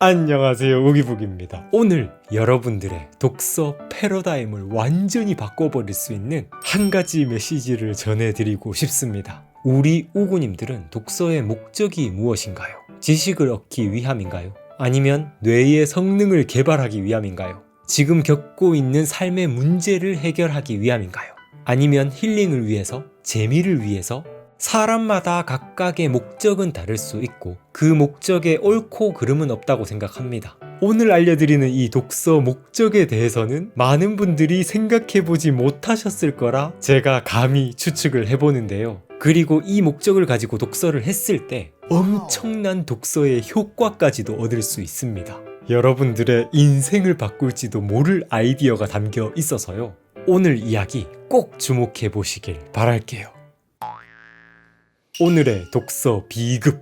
안녕하세요, 우기북입니다. 오늘 여러분들의 독서 패러다임을 완전히 바꿔버릴 수 있는 한 가지 메시지를 전해드리고 싶습니다. 우리 우구님들은 독서의 목적이 무엇인가요? 지식을 얻기 위함인가요? 아니면 뇌의 성능을 개발하기 위함인가요? 지금 겪고 있는 삶의 문제를 해결하기 위함인가요? 아니면 힐링을 위해서? 재미를 위해서? 사람마다 각각의 목적은 다를 수 있고 그 목적에 옳고 그름은 없다고 생각합니다. 오늘 알려드리는 이 독서 목적에 대해서는 많은 분들이 생각해보지 못하셨을 거라 제가 감히 추측을 해보는데요. 그리고 이 목적을 가지고 독서를 했을 때 엄청난 독서의 효과까지도 얻을 수 있습니다. 여러분들의 인생을 바꿀지도 모를 아이디어가 담겨 있어서요. 오늘 이야기 꼭 주목해 보시길 바랄게요. 오늘의 독서 비급,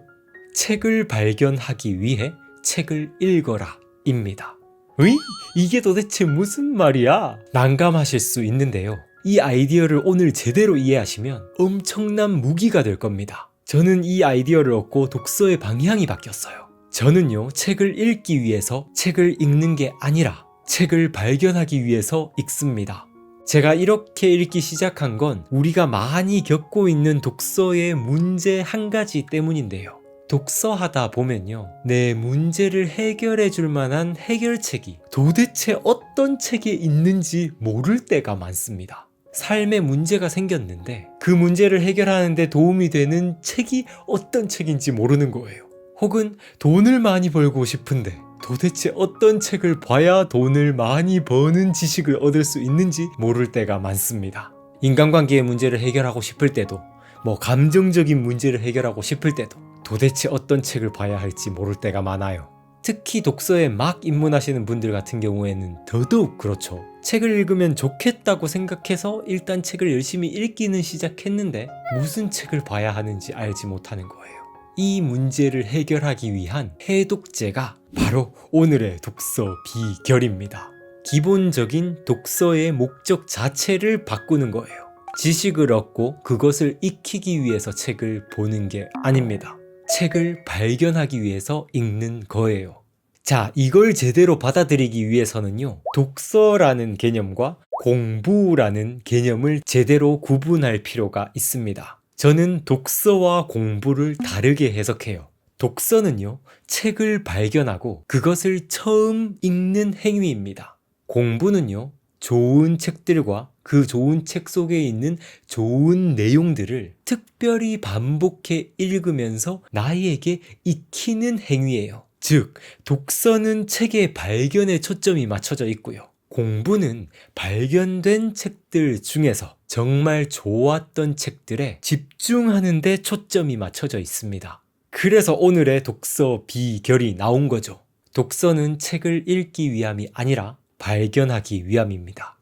책을 발견하기 위해 책을 읽어라 입니다. 으이? 이게 도대체 무슨 말이야? 난감하실 수 있는데요. 이 아이디어를 오늘 제대로 이해하시면 엄청난 무기가 될 겁니다. 저는 이 아이디어를 얻고 독서의 방향이 바뀌었어요. 저는요, 책을 읽기 위해서 책을 읽는 게 아니라 책을 발견하기 위해서 읽습니다. 제가 이렇게 읽기 시작한 건 우리가 많이 겪고 있는 독서의 문제 한 가지 때문인데요. 독서하다 보면요, 내 문제를 해결해 줄 만한 해결책이 도대체 어떤 책에 있는지 모를 때가 많습니다. 삶에 문제가 생겼는데 그 문제를 해결하는 데 도움이 되는 책이 어떤 책인지 모르는 거예요. 혹은 돈을 많이 벌고 싶은데 도대체 어떤 책을 봐야 돈을 많이 버는 지식을 얻을 수 있는지 모를 때가 많습니다. 인간관계의 문제를 해결하고 싶을 때도, 감정적인 문제를 해결하고 싶을 때도 도대체 어떤 책을 봐야 할지 모를 때가 많아요. 특히 독서에 막 입문하시는 분들 같은 경우에는 더더욱 그렇죠. 책을 읽으면 좋겠다고 생각해서 일단 책을 열심히 읽기는 시작했는데 무슨 책을 봐야 하는지 알지 못하는 거예요. 이 문제를 해결하기 위한 해독제가 바로 오늘의 독서 비결입니다. 기본적인 독서의 목적 자체를 바꾸는 거예요. 지식을 얻고 그것을 익히기 위해서 책을 보는 게 아닙니다. 책을 발견하기 위해서 읽는 거예요. 자, 이걸 제대로 받아들이기 위해서는요, 독서라는 개념과 공부라는 개념을 제대로 구분할 필요가 있습니다. 저는 독서와 공부를 다르게 해석해요. 독서는요, 책을 발견하고 그것을 처음 읽는 행위입니다. 공부는요, 좋은 책들과 그 좋은 책 속에 있는 좋은 내용들을 특별히 반복해 읽으면서 나에게 익히는 행위예요. 즉, 독서는 책의 발견에 초점이 맞춰져 있고요. 공부는 발견된 책들 중에서 정말 좋았던 책들에 집중하는 데 초점이 맞춰져 있습니다. 그래서 오늘의 독서 비결이 나온 거죠. 독서는 책을 읽기 위함이 아니라 발견하기 위함입니다.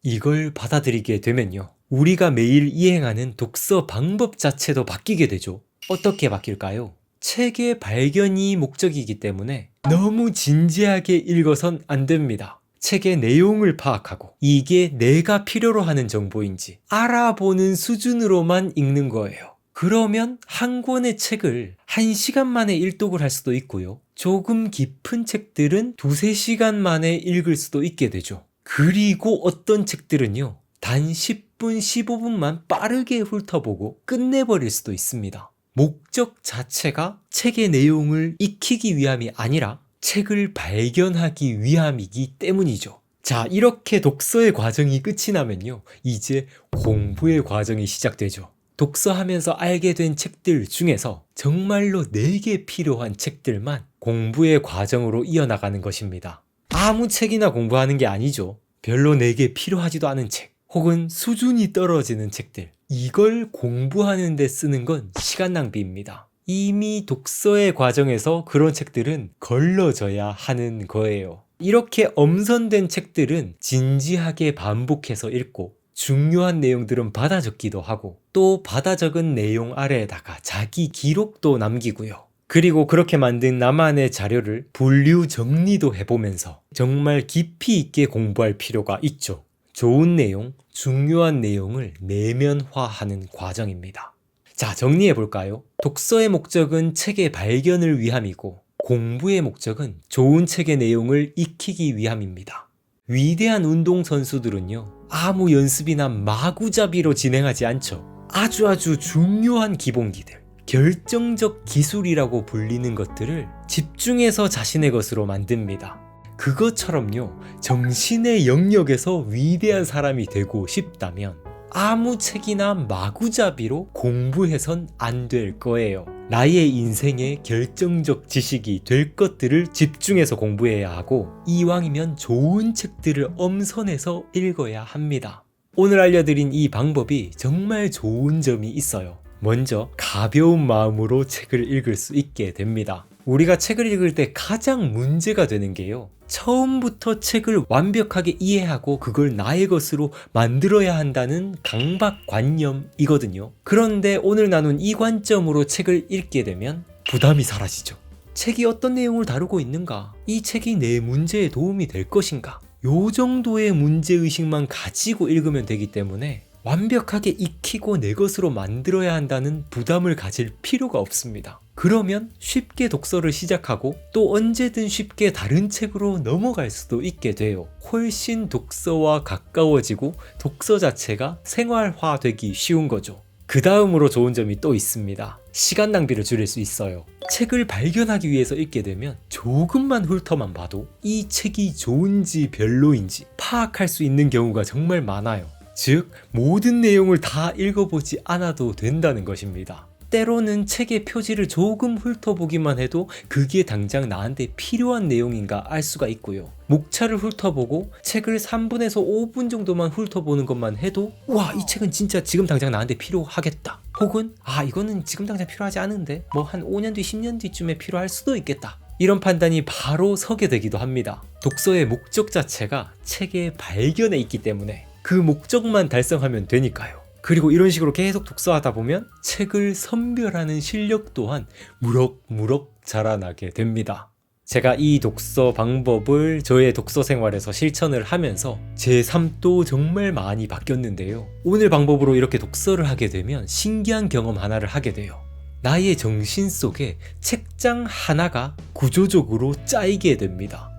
이걸 받아들이게 되면요, 우리가 매일 이행하는 독서 방법 자체도 바뀌게 되죠. 어떻게 바뀔까요? 책의 발견이 목적이기 때문에 너무 진지하게 읽어선 안 됩니다. 책의 내용을 파악하고 이게 내가 필요로 하는 정보인지 알아보는 수준으로만 읽는 거예요. 그러면 한 권의 책을 1시간 만에 일독을 할 수도 있고요. 조금 깊은 책들은 2-3시간 만에 읽을 수도 있게 되죠. 그리고 어떤 책들은요, 단 10분, 15분만 빠르게 훑어보고 끝내버릴 수도 있습니다. 목적 자체가 책의 내용을 익히기 위함이 아니라 책을 발견하기 위함이기 때문이죠. 자, 이렇게 독서의 과정이 끝이 나면요, 이제 공부의 과정이 시작되죠. 독서하면서 알게 된 책들 중에서 정말로 내게 필요한 책들만 공부의 과정으로 이어나가는 것입니다. 아무 책이나 공부하는 게 아니죠. 별로 내게 필요하지도 않은 책, 혹은 수준이 떨어지는 책들, 이걸 공부하는 데 쓰는 건 시간 낭비입니다. 이미 독서의 과정에서 그런 책들은 걸러져야 하는 거예요. 이렇게 엄선된 책들은 진지하게 반복해서 읽고 중요한 내용들은 받아 적기도 하고 또 받아 적은 내용 아래에다가 자기 기록도 남기고요. 그리고 그렇게 만든 나만의 자료를 분류 정리도 해보면서 정말 깊이 있게 공부할 필요가 있죠. 좋은 내용, 중요한 내용을 내면화하는 과정입니다. 자, 정리해볼까요? 독서의 목적은 책의 발견을 위함이고 공부의 목적은 좋은 책의 내용을 익히기 위함입니다. 위대한 운동선수들은요, 아무 연습이나 마구잡이로 진행하지 않죠. 아주 중요한 기본기들, 결정적 기술이라고 불리는 것들을 집중해서 자신의 것으로 만듭니다. 그것처럼요, 정신의 영역에서 위대한 사람이 되고 싶다면 아무 책이나 마구잡이로 공부해선 안 될 거예요. 나의 인생의 결정적 지식이 될 것들을 집중해서 공부해야 하고, 이왕이면 좋은 책들을 엄선해서 읽어야 합니다. 오늘 알려드린 이 방법이 정말 좋은 점이 있어요. 먼저 가벼운 마음으로 책을 읽을 수 있게 됩니다. 우리가 책을 읽을 때 가장 문제가 되는 게요, 처음부터 책을 완벽하게 이해하고 그걸 나의 것으로 만들어야 한다는 강박관념이거든요. 그런데 오늘 나눈 이 관점으로 책을 읽게 되면 부담이 사라지죠. 책이 어떤 내용을 다루고 있는가? 이 책이 내 문제에 도움이 될 것인가? 요 정도의 문제의식만 가지고 읽으면 되기 때문에 완벽하게 익히고 내 것으로 만들어야 한다는 부담을 가질 필요가 없습니다. 그러면 쉽게 독서를 시작하고 또 언제든 쉽게 다른 책으로 넘어갈 수도 있게 돼요. 훨씬 독서와 가까워지고 독서 자체가 생활화되기 쉬운 거죠. 그 다음으로 좋은 점이 또 있습니다. 시간 낭비를 줄일 수 있어요. 책을 발견하기 위해서 읽게 되면 조금만 훑어만 봐도 이 책이 좋은지 별로인지 파악할 수 있는 경우가 정말 많아요. 즉, 모든 내용을 다 읽어보지 않아도 된다는 것입니다. 때로는 책의 표지를 조금 훑어보기만 해도 그게 당장 나한테 필요한 내용인가 알 수가 있고요. 목차를 훑어보고 책을 3분에서 5분 정도만 훑어보는 것만 해도 와, 이 책은 진짜 지금 당장 나한테 필요하겠다. 혹은 이거는 지금 당장 필요하지 않은데 뭐 한 5년 뒤 10년 뒤쯤에 필요할 수도 있겠다. 이런 판단이 바로 서게 되기도 합니다. 독서의 목적 자체가 책의 발견에 있기 때문에 그 목적만 달성하면 되니까요. 그리고 이런 식으로 계속 독서하다 보면 책을 선별하는 실력 또한 무럭무럭 자라나게 됩니다. 제가 이 독서 방법을 저의 독서 생활에서 실천을 하면서 제 삶도 정말 많이 바뀌었는데요. 오늘 방법으로 이렇게 독서를 하게 되면 신기한 경험 하나를 하게 돼요. 나의 정신 속에 책장 하나가 구조적으로 짜이게 됩니다.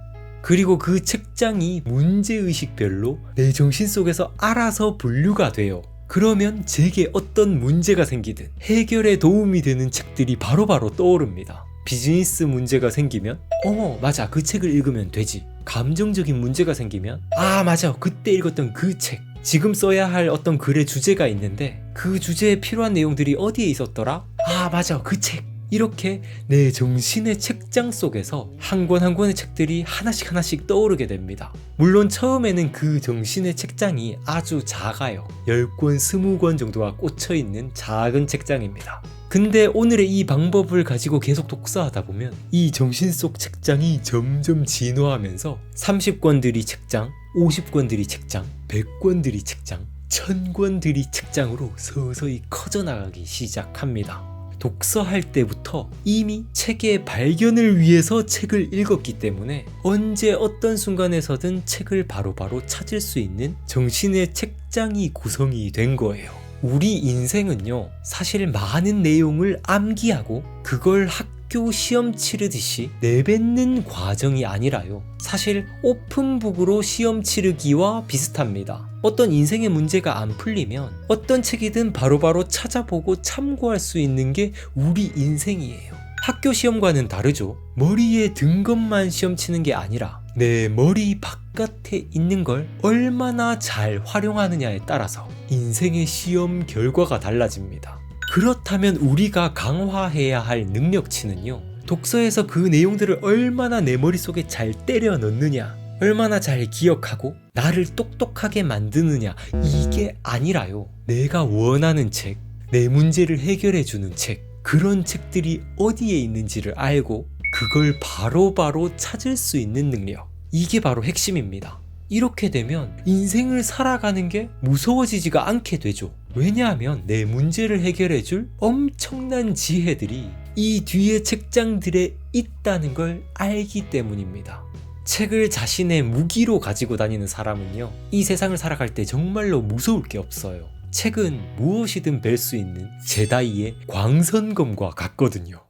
그리고 그 책장이 문제의식별로 내 정신 속에서 알아서 분류가 돼요. 그러면 제게 어떤 문제가 생기든 해결에 도움이 되는 책들이 바로바로 떠오릅니다. 비즈니스 문제가 생기면 맞아, 그 책을 읽으면 되지. 감정적인 문제가 생기면 맞아, 그때 읽었던 그 책. 지금 써야 할 어떤 글의 주제가 있는데 그 주제에 필요한 내용들이 어디에 있었더라? 맞아, 그 책. 이렇게 내 정신의 책장 속에서 한 권 한 권의 책들이 하나씩 떠오르게 됩니다. 물론 처음에는 그 정신의 책장이 아주 작아요. 10권, 20권 정도가 꽂혀있는 작은 책장입니다. 근데 오늘의 이 방법을 가지고 계속 독서하다 보면 이 정신 속 책장이 점점 진화하면서 30권들이 책장, 50권들이 책장, 100권들이 책장, 1000권들이 책장으로 서서히 커져나가기 시작합니다. 독서할 때부터 이미 책의 발견을 위해서 책을 읽었기 때문에 언제 어떤 순간에서든 책을 바로바로 찾을 수 있는 정신의 책장이 구성이 된 거예요. 우리 인생은요, 사실 많은 내용을 암기하고 그걸 학교 시험 치르듯이 내뱉는 과정이 아니라요, 사실 오픈북으로 시험 치르기와 비슷합니다. 어떤 인생의 문제가 안 풀리면 어떤 책이든 바로바로 찾아보고 참고할 수 있는 게 우리 인생이에요. 학교 시험과는 다르죠. 머리에 든 것만 시험 치는 게 아니라 내 머리 바깥에 있는 걸 얼마나 잘 활용하느냐에 따라서 인생의 시험 결과가 달라집니다. 그렇다면 우리가 강화해야 할 능력치는요, 독서에서 그 내용들을 얼마나 내 머릿속에 잘 때려 넣느냐, 얼마나 잘 기억하고 나를 똑똑하게 만드느냐, 이게 아니라요, 내가 원하는 책, 내 문제를 해결해주는 책, 그런 책들이 어디에 있는지를 알고 그걸 바로바로 찾을 수 있는 능력, 이게 바로 핵심입니다. 이렇게 되면 인생을 살아가는 게 무서워지지가 않게 되죠. 왜냐하면 내 문제를 해결해줄 엄청난 지혜들이 이 뒤에 책장들에 있다는 걸 알기 때문입니다. 책을 자신의 무기로 가지고 다니는 사람은요, 이 세상을 살아갈 때 정말로 무서울 게 없어요. 책은 무엇이든 뵐 수 있는 제다이의 광선검과 같거든요.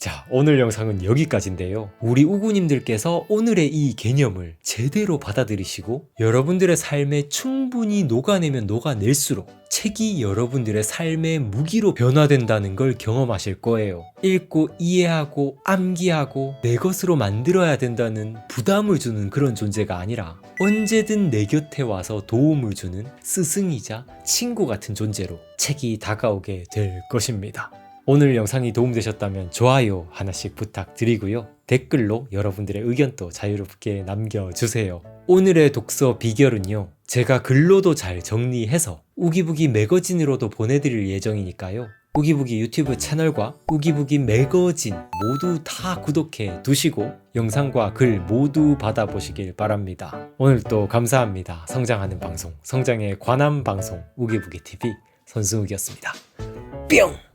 자, 오늘 영상은 여기까지인데요. 우리 우구님들께서 오늘의 이 개념을 제대로 받아들이시고 여러분들의 삶에 충분히 녹아내면 녹아낼수록 책이 여러분들의 삶의 무기로 변화된다는 걸 경험하실 거예요. 읽고 이해하고 암기하고 내 것으로 만들어야 된다는 부담을 주는 그런 존재가 아니라 언제든 내 곁에 와서 도움을 주는 스승이자 친구 같은 존재로 책이 다가오게 될 것입니다. 오늘 영상이 도움되셨다면 좋아요 하나씩 부탁드리고요. 댓글로 여러분들의 의견도 자유롭게 남겨주세요. 오늘의 독서 비결은요, 제가 글로도 잘 정리해서 우기부기 매거진으로도 보내드릴 예정이니까요. 우기부기 유튜브 채널과 우기부기 매거진 모두 다 구독해 두시고 영상과 글 모두 받아보시길 바랍니다. 오늘도 감사합니다. 성장하는 방송, 성장에 관한 방송 우기부기TV 선승욱이었습니다. 뿅!